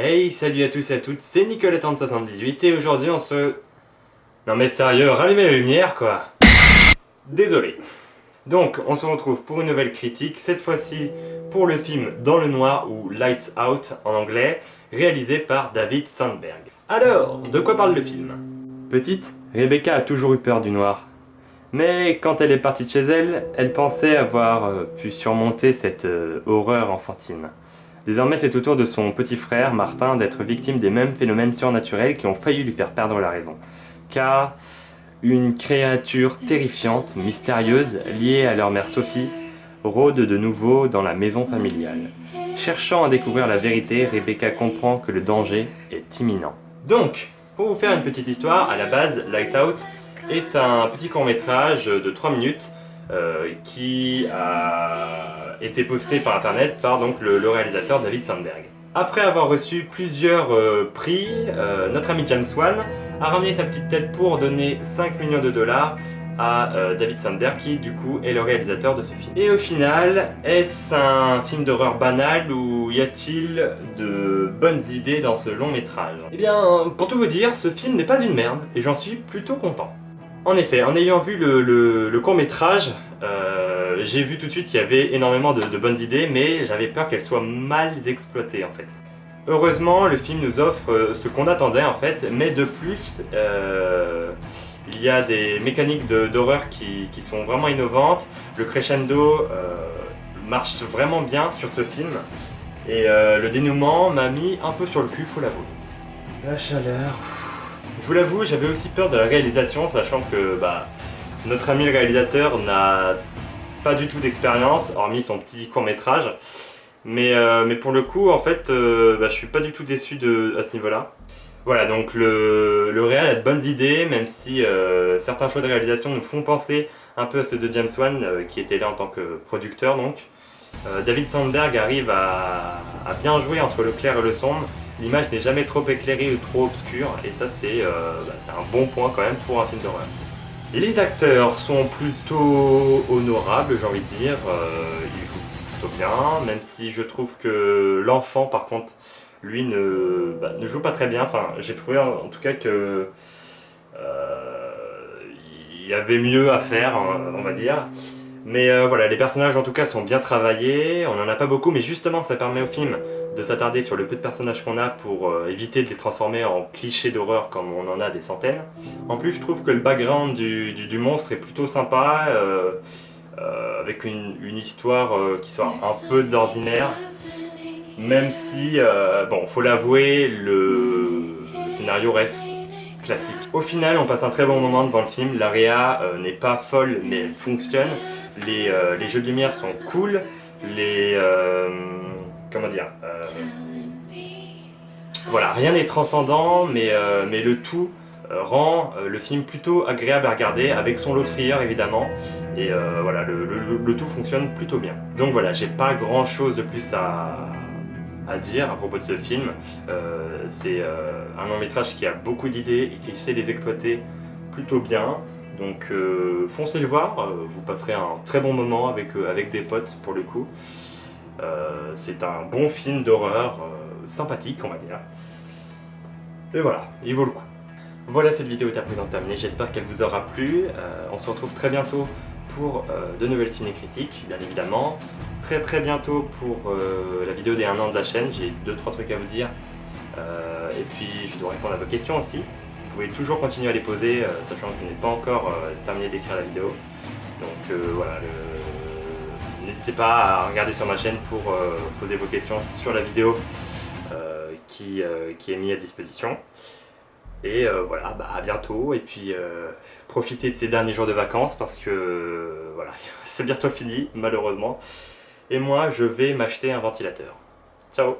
Hey, salut à tous et à toutes, c'est Nicolas3078 et aujourd'hui on se... Non mais sérieux, rallumez la lumière quoi. Désolé. Donc, on se retrouve pour une nouvelle critique, cette fois-ci pour le film Dans le noir ou Lights Out en anglais, réalisé par David Sandberg. Alors, de quoi parle le film? Petite, Rebecca a toujours eu peur du noir. Mais quand elle est partie de chez elle, elle pensait avoir pu surmonter cette horreur enfantine. Désormais, c'est au tour de son petit frère, Martin, d'être victime des mêmes phénomènes surnaturels qui ont failli lui faire perdre la raison. Car une créature terrifiante, mystérieuse, liée à leur mère Sophie, rôde de nouveau dans la maison familiale. Cherchant à découvrir la vérité, Rebecca comprend que le danger est imminent. Donc, pour vous faire une petite histoire, à la base, Light Out est un petit court-métrage de 3 minutes qui a été posté par internet par donc, le réalisateur David Sandberg. Après avoir reçu plusieurs prix, notre ami James Wan a ramené sa petite tête pour donner 5 millions de dollars à David Sandberg qui du coup est le réalisateur de ce film. Et au final, est-ce un film d'horreur banal ou y a-t-il de bonnes idées dans ce long métrage? Eh bien, pour tout vous dire, ce film n'est pas une merde et j'en suis plutôt content. En effet, en ayant vu le court-métrage, j'ai vu tout de suite qu'il y avait énormément de bonnes idées, mais j'avais peur qu'elles soient mal exploitées en fait. Heureusement, le film nous offre ce qu'on attendait en fait, mais de plus, il y a des mécaniques d'horreur qui sont vraiment innovantes. Le crescendo marche vraiment bien sur ce film, et le dénouement m'a mis un peu sur le cul, faut l'avouer. La chaleur... Je vous l'avoue, j'avais aussi peur de la réalisation, sachant que notre ami le réalisateur n'a pas du tout d'expérience, hormis son petit court-métrage. Mais pour le coup, en fait, je suis pas du tout déçu à ce niveau-là. Voilà, donc le réal a de bonnes idées, même si certains choix de réalisation nous font penser un peu à ceux de James Wan, qui était là en tant que producteur donc. David Sandberg arrive à bien jouer entre le clair et le sombre. L'image n'est jamais trop éclairée ou trop obscure, et ça c'est un bon point quand même pour un film d'horreur. Les acteurs sont plutôt honorables, j'ai envie de dire, ils jouent plutôt bien, même si je trouve que l'enfant par contre, lui ne joue pas très bien. Enfin, j'ai trouvé en tout cas que il y avait mieux à faire, on va dire. Mais voilà, les personnages en tout cas sont bien travaillés, on n'en a pas beaucoup, mais justement ça permet au film de s'attarder sur le peu de personnages qu'on a pour éviter de les transformer en clichés d'horreur comme on en a des centaines. En plus je trouve que le background du monstre est plutôt sympa, avec une histoire qui sort un peu d'ordinaire, même si, bon, faut l'avouer, le scénario reste classique. Au final on passe un très bon moment devant le film, la réa n'est pas folle mais elle fonctionne. Les jeux de lumière sont cool, comment dire, voilà, rien n'est transcendant, mais le tout rend le film plutôt agréable à regarder, avec son lot de frayeur évidemment, et voilà, le tout fonctionne plutôt bien. Donc voilà, j'ai pas grand chose de plus à dire à propos de ce film. C'est un long métrage qui a beaucoup d'idées et qui sait les exploiter plutôt bien. Donc foncez le voir, vous passerez un très bon moment avec des potes pour le coup. C'est un bon film d'horreur, sympathique on va dire. Et voilà, il vaut le coup. Voilà, cette vidéo est à présent terminée, j'espère qu'elle vous aura plu. On se retrouve très bientôt pour de nouvelles ciné-critiques, bien évidemment. Très bientôt pour la vidéo des 1 an de la chaîne, j'ai 2-3 trucs à vous dire. Et puis je dois répondre à vos questions aussi. Vous pouvez toujours continuer à les poser, sachant que je n'ai pas encore terminé d'écrire la vidéo. Donc voilà, n'hésitez pas à regarder sur ma chaîne pour poser vos questions sur la vidéo qui est mise à disposition. Et voilà, à bientôt, et puis profitez de ces derniers jours de vacances parce que voilà, c'est bientôt fini malheureusement. Et moi je vais m'acheter un ventilateur. Ciao!